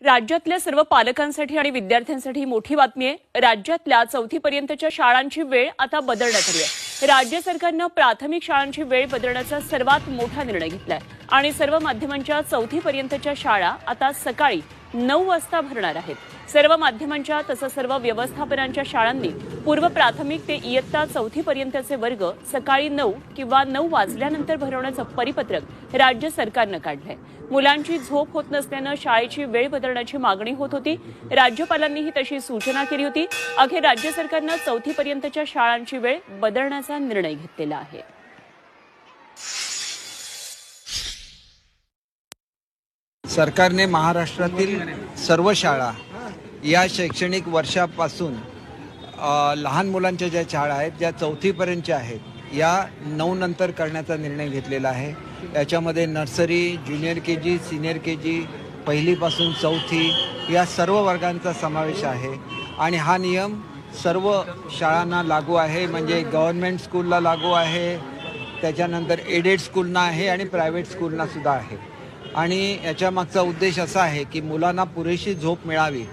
राज्यातल्या सर्व पालकांसाठी आणि विद्यार्थ्यांसाठी मोठी बातमी आहे। राज्यातल्या 4थी पर्यंतच्या शाळांची वेळ आता बदलण्यात आली आहे। राज्य सरकारने प्राथमिक शाळांची वेळ बदलण्याचा सर्वात मोठा निर्णय घेतलाय आणि सर्व माध्यमांच्या 4थी पर्यंतच्या शाळा आता सकाळी 9 वाजता भरणार आहेत। सर्व माध्यमांच्या तसंच सर्व व्यवस्थापनांच्या शाळांनी पूर्व प्राथमिक ते इयत्ता 4थी पर्यंतचे वर्ग सकाळी 9 किंवा 9 वाजल्यानंतर भरवण्याचं परिपत्रक राज्य सरकारनं काढलंय। मुलांची झोप होत नसल्यानं शाळेची वेळ बदलण्याची मागणी होत होती। राज्यपालांनीही तशी सूचना केली होती। अखेर राज्य सरकारनं 4थी पर्यंतच्या शाळांची वेळ बदलण्याचा निर्णय घेतलेला आहे। सरकारने महाराष्ट्रातील सर्व शाळा या शैक्षणिक वर्षापासून लहान मुलांच्या ज्या शाळा आहेत ज्या 4थी पर्यंतच्या आहेत या 9 नंतर करण्याचा निर्णय घेतलेला आहे। याच्यामध्ये nursery, junior KG, senior KG, पहिलीपासून 4थी या सर्व वर्गांचा समावेश आहे आणि हा नियम सर्व शाळांना लागू आहे। म्हणजे गव्हर्नमेंट स्कूलला लागू आहे, त्याच्यानंतर एडेड स्कूलना आहे आणि प्रायव्हेट स्कूलना सुद्धा आहे। आणि याच्या मागचा उद्देश असा आहे की मुलांना पुरेशी झोप मिळावी।